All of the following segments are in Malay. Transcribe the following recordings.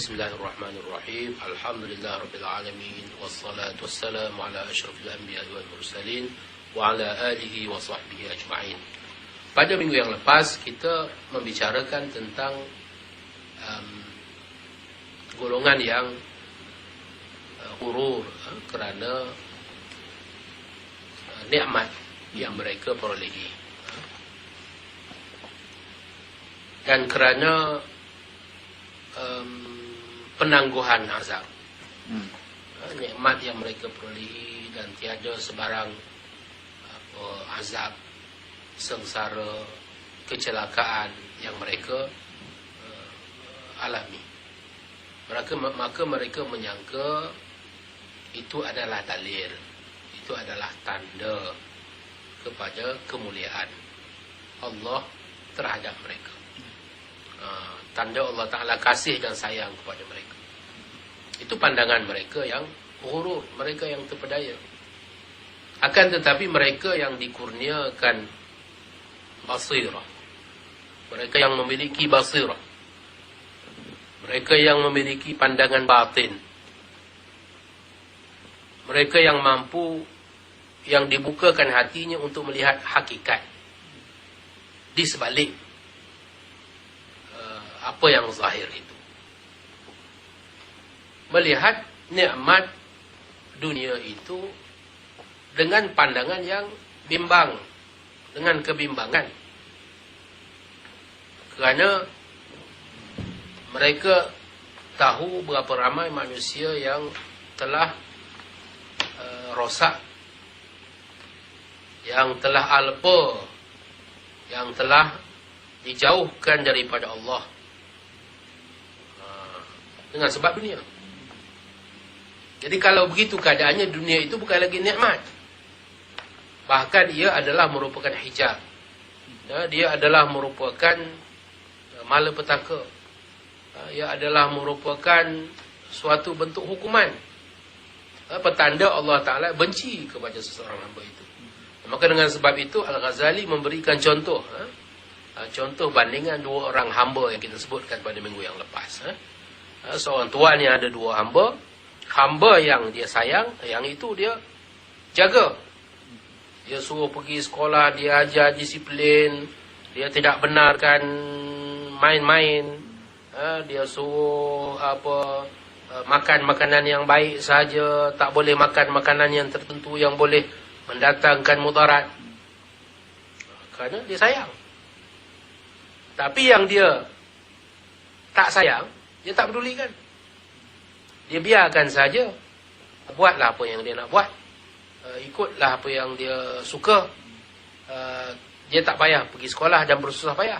Bismillahirrahmanirrahim. Alhamdulillah Rabbil Alamin. Wassalatu wassalamu ala ashrafil anbiya wal mursalin wa ala alihi wa sahbihi ajma'in. Pada minggu yang lepas kita membicarakan tentang golongan yang ghurur kerana nikmat yang mereka perolehi, dan kerana penangguhan azab, nikmat yang mereka perolehi, dan tiada sebarang azab, sengsara, kecelakaan yang mereka alami. Maka mereka menyangka itu adalah dalil, itu adalah tanda kepada kemuliaan Allah terhadap mereka, tanda Allah Ta'ala kasih dan sayang kepada mereka. Itu pandangan mereka yang ghurur, mereka yang terpedaya. Akan tetapi mereka yang dikurniakan basirah, mereka yang memiliki basirah, mereka yang memiliki pandangan batin, mereka yang mampu, yang dibukakan hatinya untuk melihat hakikat di sebalik apa yang zahir itu, melihat nikmat dunia itu dengan pandangan yang bimbang, dengan kebimbangan, kerana mereka tahu berapa ramai manusia yang telah rosak, yang telah alpa, yang telah dijauhkan daripada Allah dengan sebab dunia. Jadi kalau begitu keadaannya, dunia itu bukan lagi nikmat, bahkan ia adalah merupakan hijab, dia adalah merupakan malapetaka, ia adalah merupakan suatu bentuk hukuman, petanda Allah Ta'ala benci kepada seseorang hamba itu. Maka dengan sebab itu Al-Ghazali memberikan contoh, contoh bandingan dua orang hamba yang kita sebutkan pada minggu yang lepas. Seorang tuan yang ada dua hamba, hamba yang dia sayang, yang itu dia jaga, dia suruh pergi sekolah, dia ajar disiplin, dia tidak benarkan main-main, dia suruh makan makanan yang baik saja, tak boleh makan makanan yang tertentu yang boleh mendatangkan mudarat, kerana dia sayang. Tapi yang dia tak sayang, dia tak pedulikan, dia biarkan saja, buatlah apa yang dia nak buat, ikutlah apa yang dia suka, dia tak payah pergi sekolah dan bersusah payah,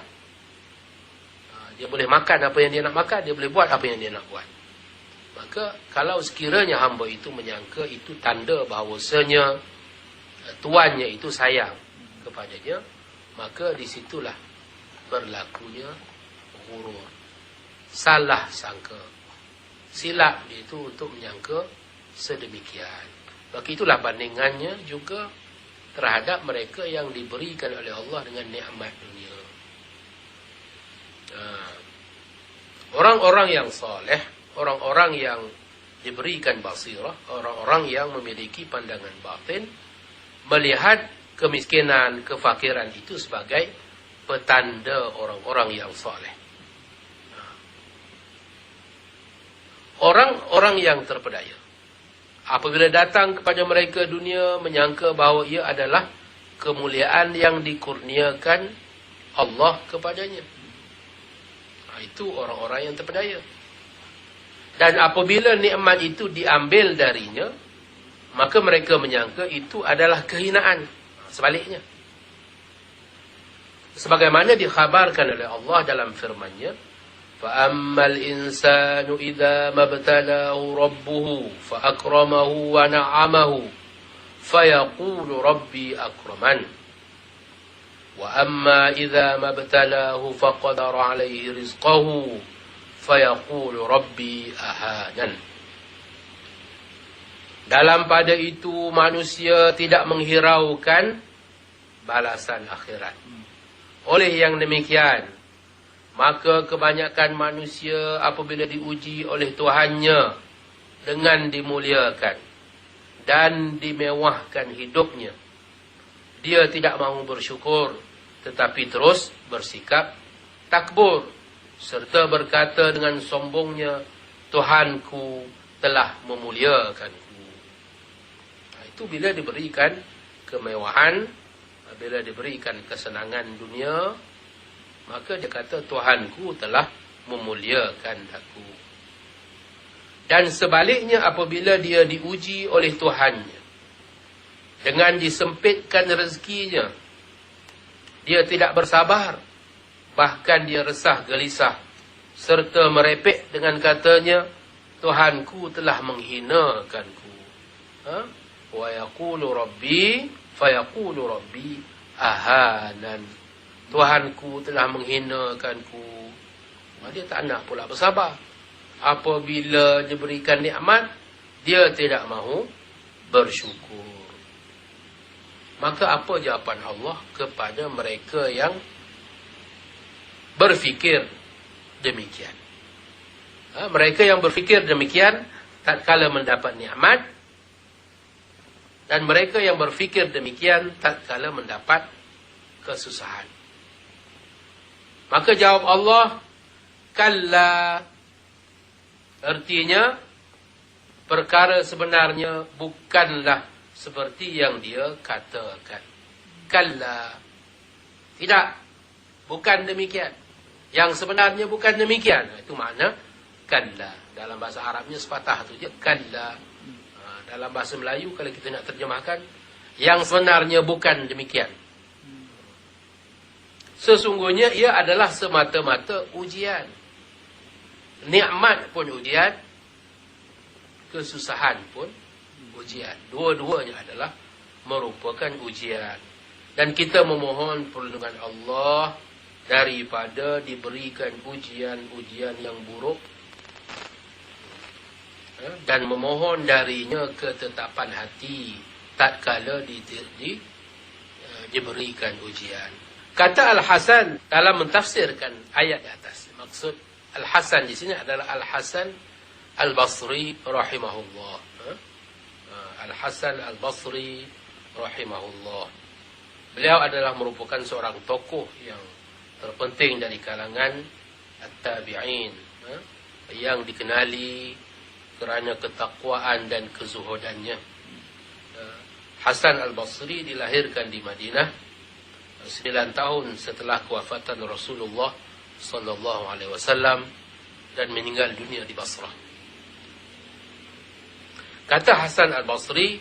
dia boleh makan apa yang dia nak makan, dia boleh buat apa yang dia nak buat. Maka kalau sekiranya hamba itu menyangka itu tanda bahawasanya tuannya itu sayang kepadanya, maka disitulah berlakunya ghurur, salah sangka, silap itu untuk menyangka sedemikian. Maka itulah bandingannya juga terhadap mereka yang diberikan oleh Allah dengan nikmat dunia. Orang-orang yang soleh, orang-orang yang diberikan basirah, orang-orang yang memiliki pandangan batin, melihat kemiskinan, kefakiran itu sebagai petanda orang-orang yang soleh. Orang-orang yang terpedaya, apabila datang kepada mereka dunia, menyangka bahawa ia adalah kemuliaan yang dikurniakan Allah kepadanya. Itu orang-orang yang terpedaya. Dan apabila nikmat itu diambil darinya, maka mereka menyangka itu adalah kehinaan. Sebaliknya, sebagaimana dikhabarkan oleh Allah dalam firman-Nya, فَأَمَّا الْإِنسَانُ إِذَا مَبْتَلَاهُ رَبُّهُ فَأَكْرَمَهُ وَنَعَّمَهُ فَيَقُولُ رَبِّي أَكْرَمَنِ وَأَمَّا إِذَا مَبْتَلَاهُ فَقَدَرَ عَلَيْهِ رِزْقَهُ فَيَقُولُ رَبِّي أَهَانَنِ. Dalam pada itu manusia tidak menghiraukan balasan akhirat. Oleh yang demikian, Maka kebanyakan manusia apabila diuji oleh Tuhannya dengan dimuliakan dan dimewahkan hidupnya, dia tidak mahu bersyukur, tetapi terus bersikap takbur serta berkata dengan sombongnya, Tuhanku telah memuliakanku. Itu bila diberikan kemewahan, bila diberikan kesenangan dunia, maka dia kata Tuhanku telah memuliakan aku. Dan sebaliknya apabila dia diuji oleh Tuhannya dengan disempitkan rezekinya, dia tidak bersabar, bahkan dia resah gelisah serta merepek dengan katanya, Tuhanku telah menghinakanku. Wa yaqulu rabbi fayaqulu rabbi ahanan. Tuhanku telah menghinakanku. Dia tak nak pula bersabar. Apabila diberikan nikmat, dia tidak mahu bersyukur. Maka apa jawapan Allah kepada mereka yang berfikir demikian? Mereka yang berfikir demikian tatkala mendapat nikmat, dan mereka yang berfikir demikian tatkala mendapat kesusahan. Maka jawab Allah, kalla. Artinya, perkara sebenarnya bukanlah seperti yang dia katakan. Kalla. Tidak. Bukan demikian. Yang sebenarnya bukan demikian. Itu makna kalla. Dalam bahasa Arabnya sepatah tu je. Kalla. Dalam bahasa Melayu kalau kita nak terjemahkan, yang sebenarnya bukan demikian. Sesungguhnya ia adalah semata-mata ujian. Nikmat pun ujian, kesusahan pun ujian. Dua-duanya adalah merupakan ujian. Dan kita memohon perlindungan Allah daripada diberikan ujian-ujian yang buruk, dan memohon darinya ketetapan hati tatkala diberikan ujian. Kata Al-Hasan dalam mentafsirkan ayat di atas, maksud Al-Hasan di sini adalah Al-Hasan Al-Basri rahimahullah. Al-Hasan Al-Basri rahimahullah. Beliau adalah merupakan seorang tokoh yang terpenting dari kalangan At-Tabi'in, yang dikenali kerana ketakwaan dan kezuhudannya. Hasan Al-Basri dilahirkan di Madinah 9 tahun setelah kewafatan Rasulullah sallallahu alaihi wasallam dan meninggal dunia di Basrah. Kata Hasan Al-Basri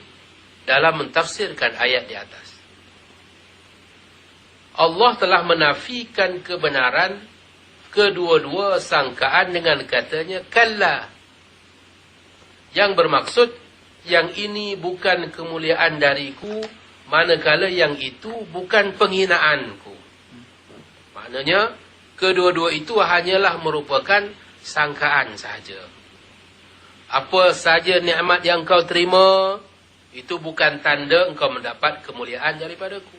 dalam mentafsirkan ayat di atas, Allah telah menafikan kebenaran kedua-dua sangkaan dengan katanya kalla, yang bermaksud yang ini bukan kemuliaan dariku, manakala yang itu bukan penghinaanku. Maknanya kedua-dua itu hanyalah merupakan sangkaan sahaja. Apa saja nikmat yang kau terima, itu bukan tanda engkau mendapat kemuliaan daripadaku.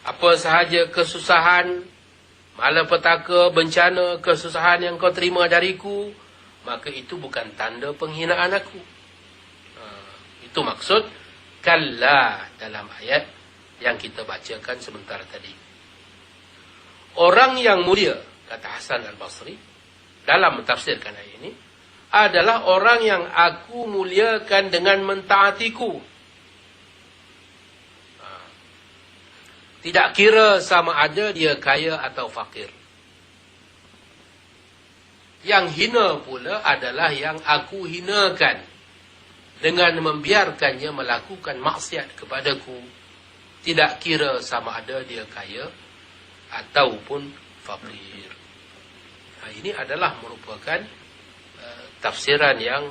Apa sahaja kesusahan, malapetaka, bencana, kesusahan yang kau terima dariku, maka itu bukan tanda penghinaan aku. Itu maksud kalla dalam ayat yang kita bacakan sebentar tadi. Orang yang mulia, kata Hasan Al-Basri dalam mentafsirkan ayat ini, adalah orang yang aku muliakan dengan mentaatiku. Tidak kira sama ada dia kaya atau fakir. Yang hina pula adalah yang aku hinakan dengan membiarkannya melakukan maksiat kepadaku. Tidak kira sama ada dia kaya ataupun fakir. Ini adalah merupakan tafsiran yang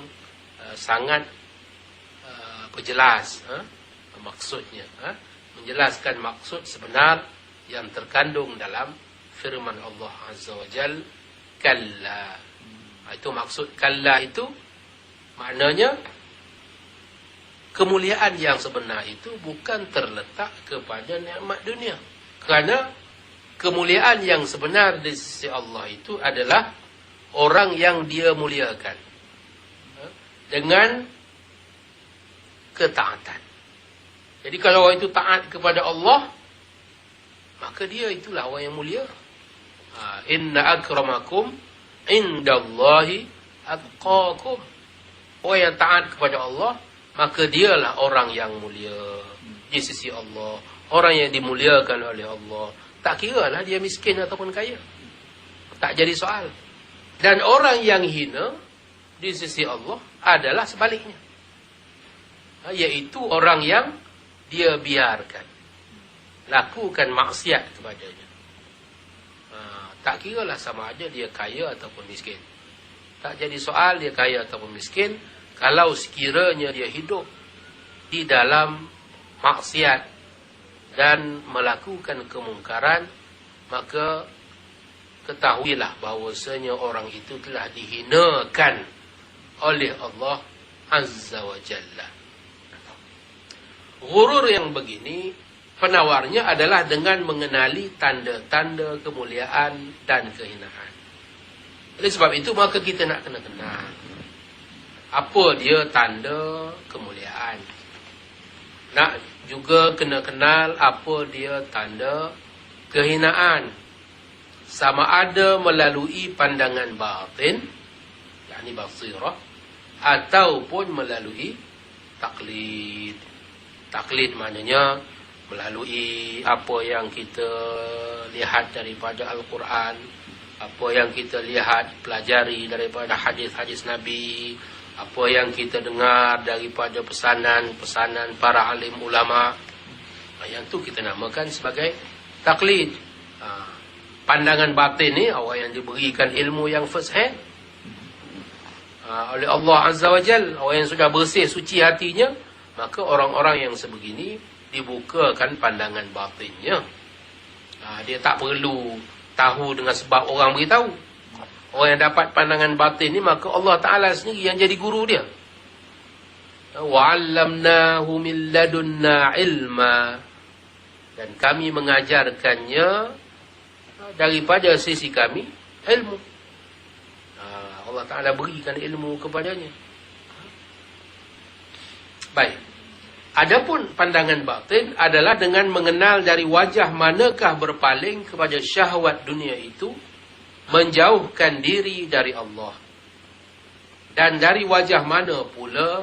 sangat jelas maksudnya, menjelaskan maksud sebenar yang terkandung dalam firman Allah Azza wa Jal, kalla. Itu maksud kalla itu, maknanya kemuliaan yang sebenar itu bukan terletak kepada nikmat dunia. Kerana kemuliaan yang sebenar di sisi Allah itu adalah orang yang dia muliakan dengan ketaatan. Jadi kalau orang itu taat kepada Allah, maka dia itulah orang yang mulia. Inna akramakum indallahi atqakum. Orang yang taat kepada Allah, maka dialah orang yang mulia di sisi Allah. Orang yang dimuliakan oleh Allah. Tak kira lah dia miskin ataupun kaya. Tak jadi soal. Dan orang yang hina di sisi Allah adalah sebaliknya. Iaitu orang yang dia biarkan lakukan maksiat kepadanya. Tak kira lah sama ada dia kaya ataupun miskin. Tak jadi soal dia kaya ataupun miskin. Kalau sekiranya dia hidup di dalam maksiat dan melakukan kemungkaran, maka ketahuilah bahawasanya orang itu telah dihinakan oleh Allah Azza wa Jalla. Ghurur yang begini, penawarnya adalah dengan mengenali tanda-tanda kemuliaan dan kehinaan. Oleh sebab itu, maka kita nak kena kenal apa dia tanda kemuliaan. Nak juga kena kenal apa dia tanda kehinaan. Sama ada melalui pandangan batin, yakni basirah, ataupun melalui taklid. Taklid maknanya melalui apa yang kita lihat daripada Al-Quran, apa yang kita lihat, pelajari daripada hadis-hadis Nabi, apa yang kita dengar daripada pesanan-pesanan para alim ulama. Yang tu kita namakan sebagai taklid. Pandangan batin ni orang yang diberikan ilmu yang first hand oleh Allah Azza wa Jal, orang yang sudah bersih suci hatinya, maka orang-orang yang sebegini dibukakan pandangan batinnya. Dia tak perlu tahu dengan sebab orang beritahu. Orang yang dapat pandangan batin ni, maka Allah Ta'ala sendiri yang jadi guru dia. وَعَلَّمْنَاهُ مِنْ لَدُنَّا عِلْمًا. Dan kami mengajarkannya daripada sisi kami ilmu. Allah Ta'ala berikan ilmu kepadanya. Baik. Adapun pandangan batin adalah dengan mengenal dari wajah manakah berpaling kepada syahwat dunia itu, menjauhkan diri dari Allah. Dan dari wajah mana pula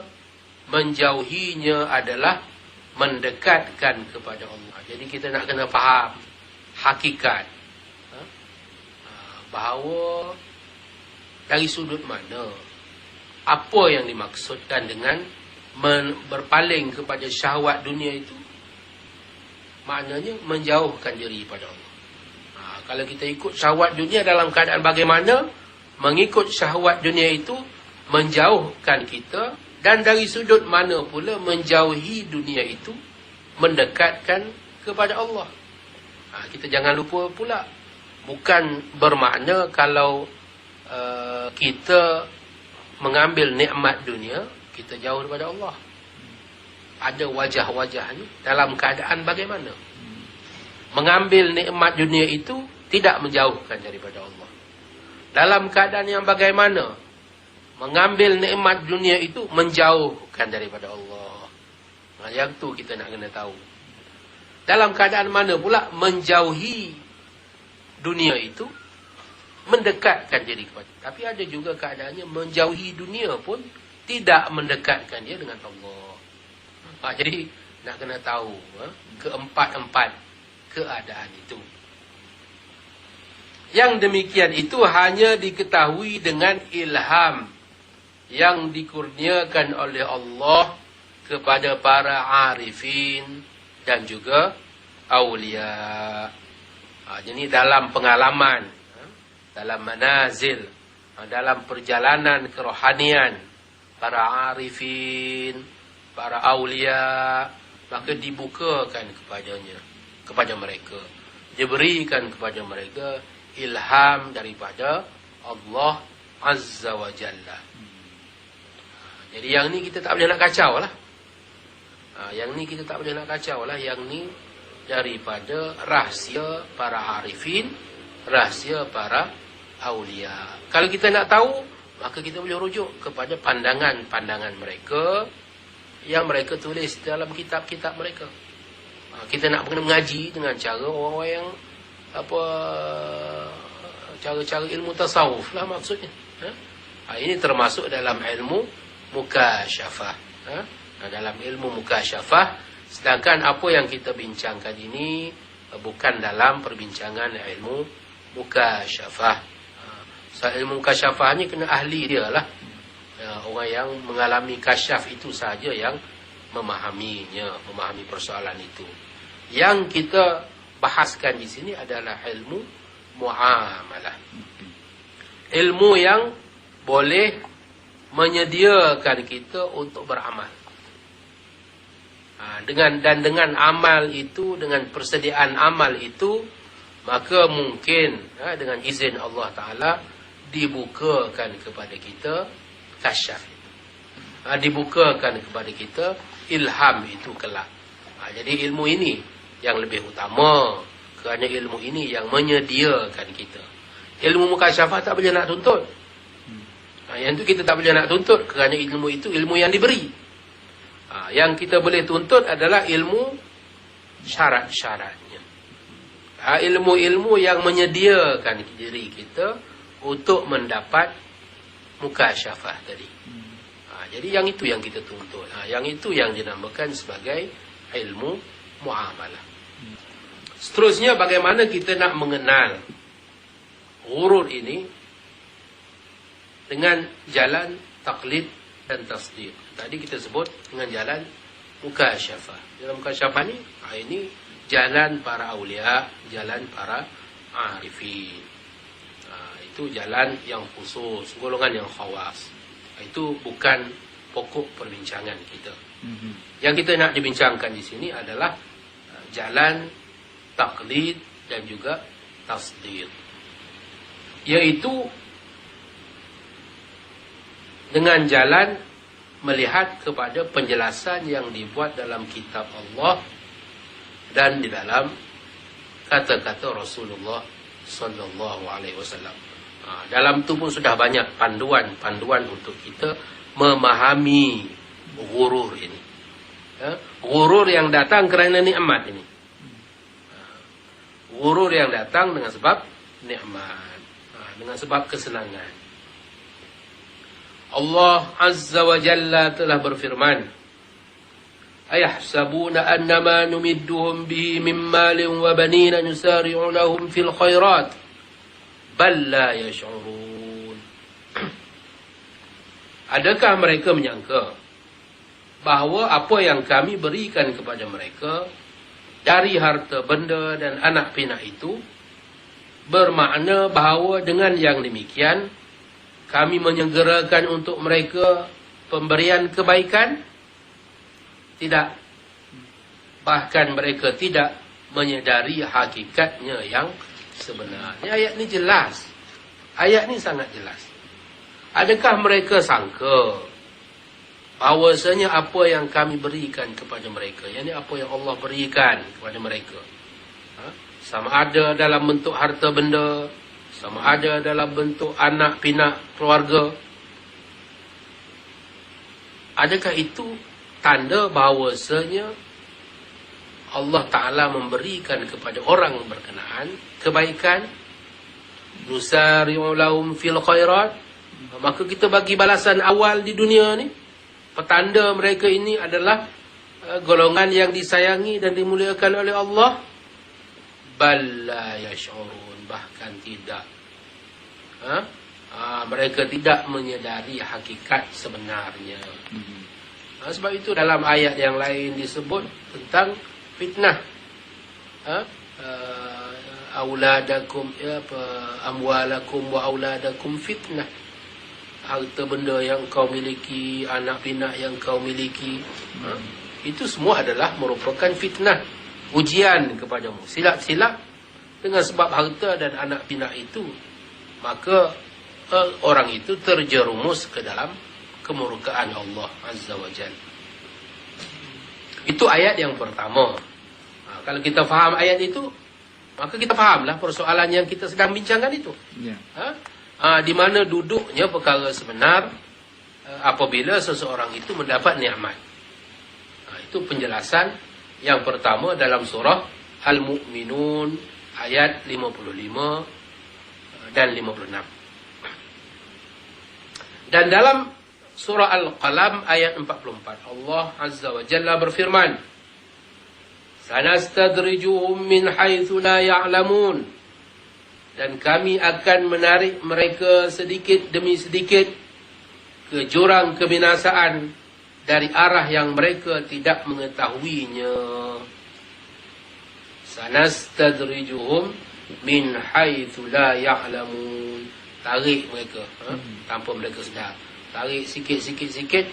menjauhinya adalah mendekatkan kepada Allah. Jadi kita nak kena faham hakikat bahawa dari sudut mana, apa yang dimaksudkan dengan berpaling kepada syahwat dunia itu. Maknanya menjauhkan diri pada Allah. Kalau kita ikut syahwat dunia dalam keadaan bagaimana, mengikut syahwat dunia itu menjauhkan kita, dan dari sudut mana pula menjauhi dunia itu mendekatkan kepada Allah. Kita jangan lupa pula, bukan bermakna kalau kita mengambil nikmat dunia, kita jauh daripada Allah. Ada wajah-wajah ni dalam keadaan bagaimana? Mengambil nikmat dunia itu tidak menjauhkan daripada Allah. Dalam keadaan yang bagaimana? Mengambil nikmat dunia itu menjauhkan daripada Allah. Yang tu kita nak kena tahu. Dalam keadaan mana pula menjauhi dunia itu mendekatkan diri kepada. Tapi ada juga keadaannya menjauhi dunia pun tidak mendekatkan dia dengan Allah. Jadi nak kena tahu keempat-empat keadaan itu. Yang demikian itu hanya diketahui dengan ilham yang dikurniakan oleh Allah kepada para arifin dan juga awliya. Jadi dalam pengalaman, dalam manazil, dalam perjalanan kerohanian para arifin, para awliya, maka dibukakan kepada mereka, diberikan kepada mereka ilham daripada Allah Azza wa Jalla. Jadi yang ni kita tak boleh nak kacau lah. Yang ni kita tak boleh nak kacau lah. Yang ni daripada rahsia para arifin, rahsia para awliya. Kalau kita nak tahu, maka kita boleh rujuk kepada pandangan-pandangan mereka yang mereka tulis dalam kitab-kitab mereka. Kita nak mengaji dengan cara orang-orang yang cara-cara ilmu tasawuf lah maksudnya. Ini termasuk dalam ilmu mukasyafah. Dalam ilmu mukasyafah, sedangkan apa yang kita bincangkan ini bukan dalam perbincangan ilmu mukasyafah. Ilmu mukasyafah ni kena ahli dia lah. Orang yang mengalami kasyaf itu saja yang memahaminya, memahami persoalan itu. Yang kita bahaskan di sini adalah ilmu muamalah. Ilmu yang boleh menyediakan kita untuk beramal. Dengan amal itu, dengan persediaan amal itu, maka mungkin dengan izin Allah Ta'ala dibukakan kepada kita kasyaf itu. Dibukakan kepada kita ilham itu kelak. Jadi ilmu ini yang lebih utama, kerana ilmu ini yang menyediakan kita. Ilmu mukasyafah tak boleh nak tuntut. Yang itu kita tak boleh nak tuntut, kerana ilmu itu ilmu yang diberi. Yang kita boleh tuntut adalah ilmu syarat-syaratnya. Ilmu-ilmu yang menyediakan diri kita untuk mendapat mukasyafah tadi. Jadi yang itu yang kita tuntut. Yang itu yang dinamakan sebagai ilmu muamalah. Seterusnya, bagaimana kita nak mengenal ghurur ini dengan jalan taklid dan tasdiq. Tadi kita sebut dengan jalan mukasyafah. Jalan mukasyafah ni, ini jalan para awliya, jalan para arifin. Itu jalan yang khusus, golongan yang khawas. Itu bukan pokok perbincangan kita. Yang kita nak dibincangkan di sini adalah jalan taklid dan juga tasdiq, yaitu dengan jalan melihat kepada penjelasan yang dibuat dalam kitab Allah dan di dalam kata-kata Rasulullah sallallahu alaihi wasallam. Dalam itu pun sudah banyak panduan-panduan untuk kita memahami ghurur ini. Ghurur yang datang kerana nikmat ini. Ghurur yang datang dengan sebab nikmat, dengan sebab kesenangan. Allah Azza wa Jalla telah berfirman, ayahsabuna annama numidduhum bihi min malin wa banina nusari'u lahum fil khairat bal la yash'urun. Adakah mereka menyangka bahawa apa yang kami berikan kepada mereka dari harta benda dan anak pinak itu bermakna bahawa dengan yang demikian kami menyegerakan untuk mereka pemberian kebaikan? Tidak. Bahkan mereka tidak menyedari hakikatnya yang sebenarnya. Ayat ni jelas. Ayat ni sangat jelas. Adakah mereka sangka bahawasanya apa yang kami berikan kepada mereka, yakni apa yang Allah berikan kepada mereka, sama ada dalam bentuk harta benda, sama ada dalam bentuk anak pinak keluarga, adakah itu tanda bahawasanya Allah Ta'ala memberikan kepada orang berkenaan kebaikan? Nusari'u lahum fil khairat, maka kita bagi balasan awal di dunia ni. Petanda mereka ini adalah golongan yang disayangi dan dimuliakan oleh Allah. Bal la yash'urun, bahkan tidak. Mereka tidak menyedari hakikat sebenarnya. Sebab itu dalam ayat yang lain disebut tentang fitnah. Auladakum, amwalakum wa auladakum fitnah. Harta benda yang kau miliki, anak pinak yang kau miliki, itu semua adalah merupakan fitnah, ujian kepadamu. Silap-silap dengan sebab harta dan anak pinak itu, maka orang itu terjerumus ke dalam kemurkaan Allah Azza wa Jalla. Itu ayat yang pertama. Kalau kita faham ayat itu, maka kita fahamlah persoalan yang kita sedang bincangkan itu. Di mana duduknya perkara sebenar apabila seseorang itu mendapat nikmat. Itu penjelasan yang pertama dalam surah Al-Mu'minun ayat 55 dan 56. Dan dalam surah Al-Qalam ayat 44, Allah Azza wa Jalla berfirman, "Sanastadrijuhum min haitsu la ya'lamun." Dan kami akan menarik mereka sedikit demi sedikit ke jurang kebinasaan dari arah yang mereka tidak mengetahuinya. Sanastadrijuhum min haitsu la ya'lamun. Tarik mereka tanpa mereka sedar. Tarik sikit-sikit,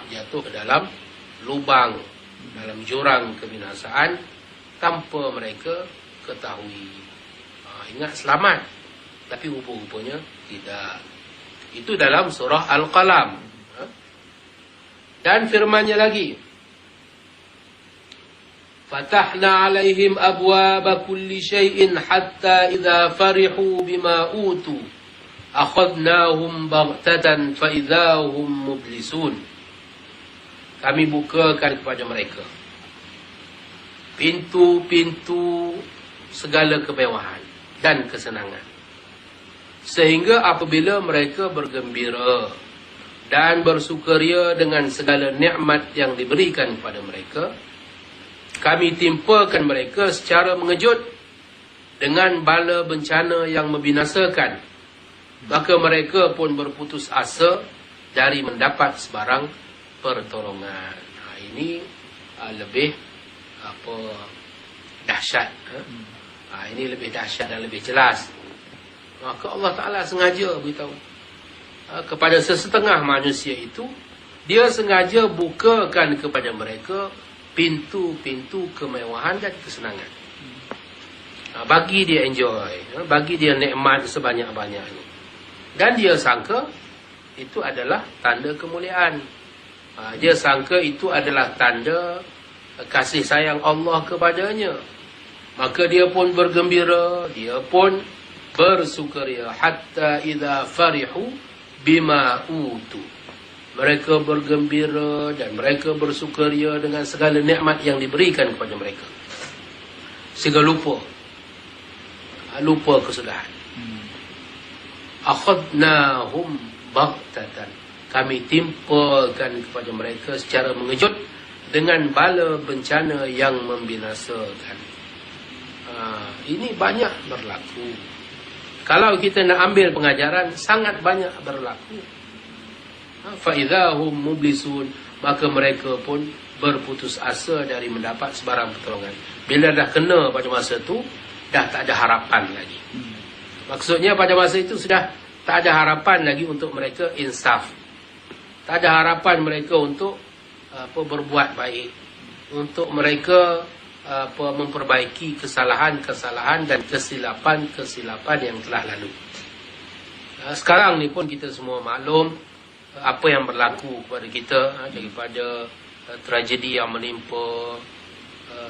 jatuh ke dalam lubang, dalam jurang kebinasaan tanpa mereka ketahui. Ingat selamat, tapi rupa-rupanya tidak. Itu dalam surah Al-Qalam. Dan firman-Nya lagi, "Fatahna 'alaihim abwaaba kulli syai'in hatta idza farihu bima utu akhadnahum baghtatan fa idza hum mublisun." Kami bukakan kepada mereka pintu-pintu segala kemewahan dan kesenangan, sehingga apabila mereka bergembira dan bersukaria dengan segala nikmat yang diberikan kepada mereka, kami timpakan mereka secara mengejut dengan bala bencana yang membinasakan. Maka mereka pun berputus asa dari mendapat sebarang pertolongan. Ini lebih dahsyat. Ini lebih dahsyat dan lebih jelas. Maka Allah Ta'ala sengaja beritahu kepada sesetengah manusia itu, Dia sengaja bukakan kepada mereka pintu-pintu kemewahan dan kesenangan. Bagi dia enjoy, bagi dia nikmat sebanyak-banyaknya. Dan dia sangka itu adalah tanda kemuliaan. Dia sangka itu adalah tanda kasih sayang Allah kepadanya. Maka dia pun bergembira, dia pun bersukaria. Hatta idza farihu bima utu. Mereka bergembira dan mereka bersukaria dengan segala nikmat yang diberikan kepada mereka, sehingga lupa kesudahan. Akhadnahum baghtatan. Kami timpakan kepada mereka secara mengejut dengan bala bencana yang membinasakan. Ini banyak berlaku. Kalau kita nak ambil pengajaran, sangat banyak berlaku. Fa idzahum mublisun. Maka mereka pun berputus asa dari mendapat sebarang pertolongan. Bila dah kena pada masa tu, dah tak ada harapan lagi. Maksudnya pada masa itu sudah tak ada harapan lagi untuk mereka insaf. Tak ada harapan mereka untuk berbuat baik, untuk mereka memperbaiki kesalahan-kesalahan dan kesilapan-kesilapan yang telah lalu. Sekarang ni pun kita semua maklum apa yang berlaku kepada kita daripada tragedi yang menimpa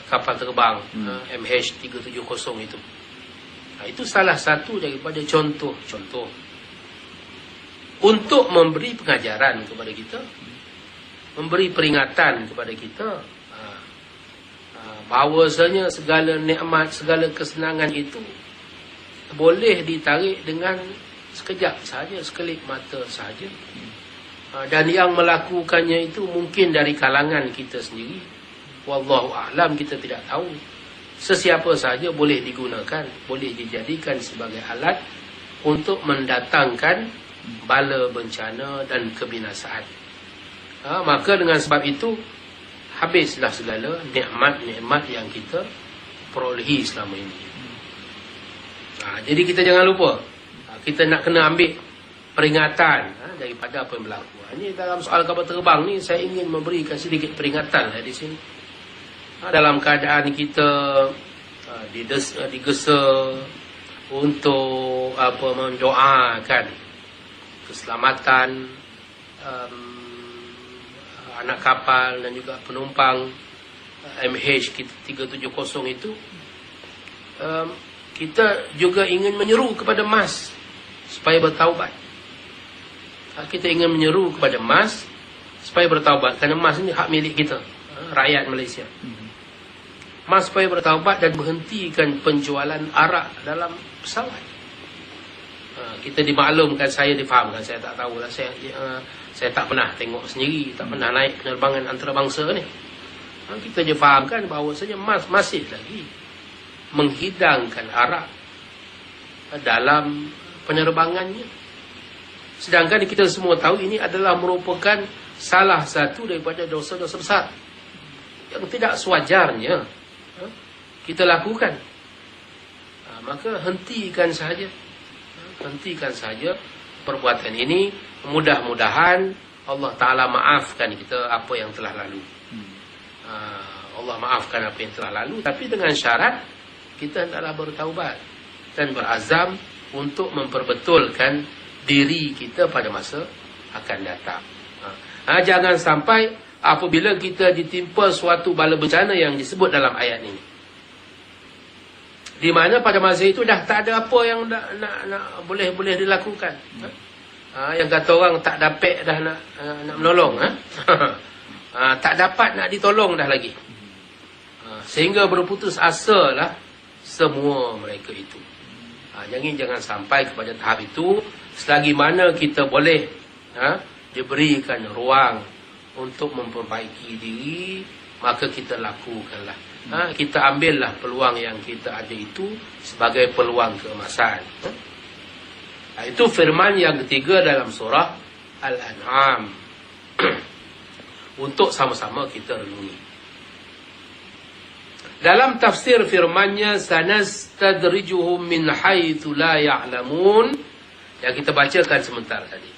kapal terbang MH370 itu. Itu salah satu daripada contoh-contoh untuk memberi pengajaran kepada kita, memberi peringatan kepada kita, bahawasanya segala nikmat, segala kesenangan itu boleh ditarik dengan sekejap sahaja, sekelip mata sahaja. Dan yang melakukannya itu mungkin dari kalangan kita sendiri. Wallahu a'lam, kita tidak tahu. Sesiapa sahaja boleh digunakan, boleh dijadikan sebagai alat untuk mendatangkan bala bencana dan kebinasaan. Maka dengan sebab itu, habislah segala nikmat-nikmat yang kita perolehi selama ini. Jadi kita jangan lupa, kita nak kena ambil peringatan daripada apa yang berlaku. Ini dalam soal kapal terbang ni, saya ingin memberikan sedikit peringatan di sini. Dalam keadaan kita digesa untuk mendoakan keselamatan anak kapal dan juga penumpang, MH kita 370 itu, kita juga ingin menyeru kepada MAS supaya bertaubat. Kita ingin menyeru kepada MAS supaya bertaubat, kerana MAS ini hak milik kita, rakyat Malaysia. MAS supaya bertaubat dan berhentikan penjualan arak dalam pesawat. Kita dimaklumkan, saya difahamkan, saya tak tahulah, saya tak pernah tengok sendiri, tak pernah naik penerbangan antarabangsa ni. Kita difahamkan bahawasanya MAS masih lagi menghidangkan arak dalam penerbangannya. Sedangkan kita semua tahu ini adalah merupakan salah satu daripada dosa-dosa besar yang tidak sewajarnya kita lakukan. Maka hentikan saja perbuatan ini. Mudah-mudahan Allah Ta'ala maafkan kita apa yang telah lalu. Allah maafkan apa yang telah lalu, tapi dengan syarat kita hendaklah bertaubat dan berazam untuk memperbetulkan diri kita pada masa akan datang. Jangan sampai apabila kita ditimpa suatu bala bencana yang disebut dalam ayat ini, di mana pada masa itu dah tak ada apa yang nak boleh dilakukan. Yang kata orang tak dapat dah nak menolong. Tak dapat nak ditolong dah lagi. Sehingga berputus asa lah semua mereka itu. Jangan sampai kepada tahap itu. Selagi mana kita boleh diberikan ruang untuk memperbaiki diri, maka kita lakukanlah. Kita ambillah peluang yang kita ada itu sebagai peluang keemasan. Itu firman yang ketiga dalam surah Al-An'am. Untuk sama-sama kita renungi. Dalam tafsir firmannya, sanastadrijuhum min haitsu la ya'lamun, yang kita bacakan sebentar tadi,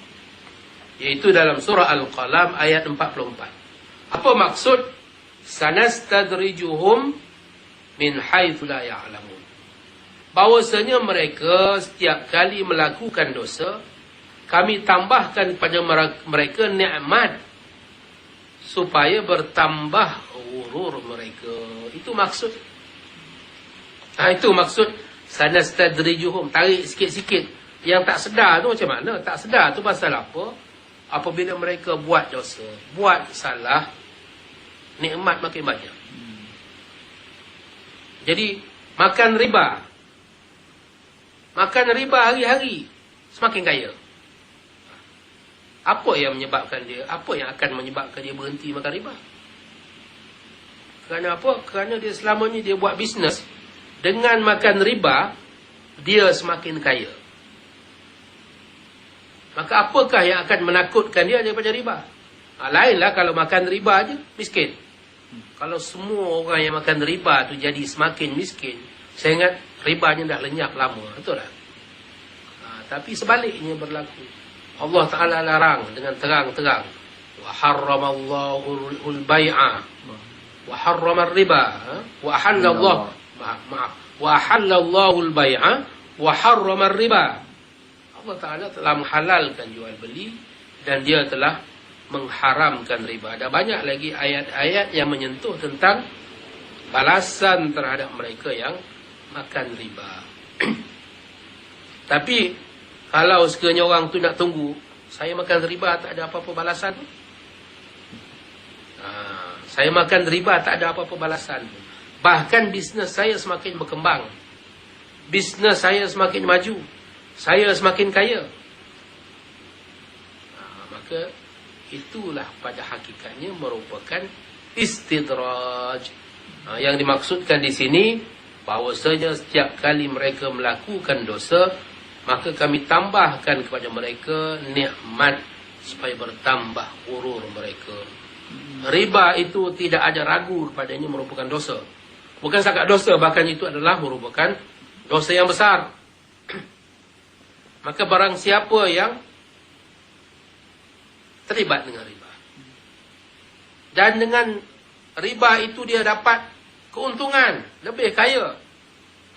yaitu dalam surah Al-Qalam ayat 44. Apa maksud sanastadrijuhum min haitsu la ya'lamun? Bahawasanya mereka setiap kali melakukan dosa, kami tambahkan kepada mereka nikmat supaya bertambah ghurur mereka. Itu maksud. Itu maksud sanastadrijuhum. Tarik sikit-sikit. Yang tak sedar tu macam mana? Tak sedar tu pasal apa? Apabila mereka buat dosa, buat salah, nikmat makin banyak. Jadi makan riba hari-hari, semakin kaya. Apa yang menyebabkan dia? Apa yang akan menyebabkan dia berhenti makan riba? Kerana apa? Kerana dia selama ni dia buat bisnes. Dengan makan riba, dia semakin kaya. Maka apakah yang akan menakutkan dia daripada riba? Lainlah kalau makan riba je, miskin. Kalau semua orang yang makan riba tu jadi semakin miskin, saya ingat ribanya dah lenyap lama. Betul tak? Tapi sebaliknya berlaku. Allah Ta'ala larang dengan terang-terang. Wa harramallahu al-bai'a wa harramar riba wa ahallallahu wa ahallallahu al-bai'a wa harramar riba. Allah Ta'ala telah menghalalkan jual beli dan dia telah mengharamkan riba. Ada banyak lagi ayat-ayat yang menyentuh tentang balasan terhadap mereka yang makan riba. Tapi kalau sekiranya orang tu nak tunggu, saya makan riba tak ada apa-apa balasan. Saya makan riba tak ada apa-apa balasan. Bahkan bisnes saya semakin berkembang. Bisnes saya semakin maju. Saya semakin kaya. Maka itulah pada hakikatnya merupakan istidraj. Yang dimaksudkan di sini, bahawasanya setiap kali mereka melakukan dosa, maka kami tambahkan kepada mereka nikmat supaya bertambah ghurur mereka. Riba itu tidak ada ragu kepadanya merupakan dosa. Bukan sahaja dosa, bahkan itu adalah merupakan dosa yang besar. Maka barang siapa yang terlibat dengan riba, dan dengan riba itu dia dapat keuntungan, lebih kaya,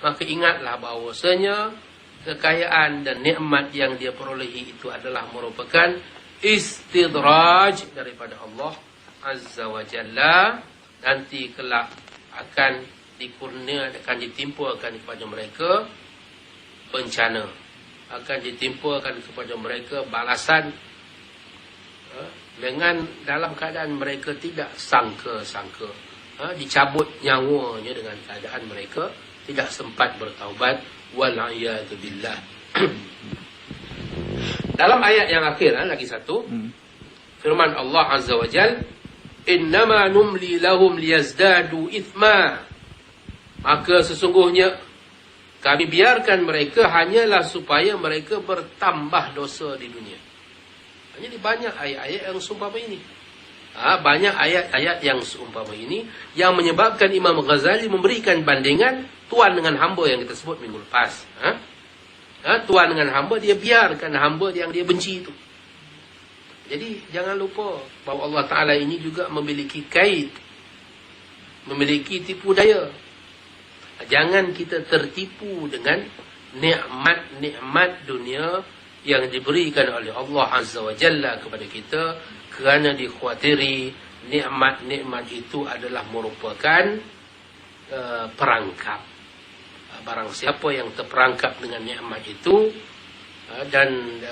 maka ingatlah bahawasanya kekayaan dan nikmat yang dia perolehi itu adalah merupakan istidraj daripada Allah Azza wa Jalla nanti kelak akan akan ditimpakan kepada mereka bencana, akan ditimpakan kepada mereka balasan dengan dalam keadaan mereka tidak sangka-sangka, dicabut nyawanya dengan keadaan mereka tidak sempat bertaubat. Wal'iyadu billah. Dalam ayat yang akhir lagi satu, firman Allah Azza wa Jal, innama numli lahum liyazdadu ithma, maka sesungguhnya kami biarkan mereka hanyalah supaya mereka bertambah dosa di dunia. Hanya di banyak ayat-ayat yang seumpama ini. Banyak ayat-ayat yang seumpama ini yang menyebabkan Imam Ghazali memberikan bandingan tuan dengan hamba yang kita sebut minggu lepas. Tuan dengan hamba, dia biarkan hamba yang dia benci itu. Jadi jangan lupa bahawa Allah Ta'ala ini juga memiliki kait, memiliki tipu daya. Jangan kita tertipu dengan nikmat-nikmat dunia yang diberikan oleh Allah Azza wa Jalla kepada kita, kerana dikhawatiri nikmat-nikmat itu adalah merupakan perangkap. Barang siapa yang terperangkap dengan nikmat itu dan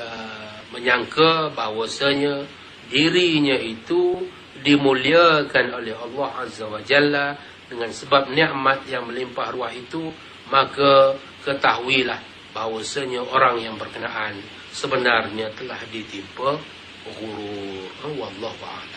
menyangka bahawasanya dirinya itu dimuliakan oleh Allah Azza wa Jalla dengan sebab nikmat yang melimpah ruah itu, maka ketahuilah bahawasanya orang yang berkenaan sebenarnya telah ditimpa ghurur. Wallahu a'lam.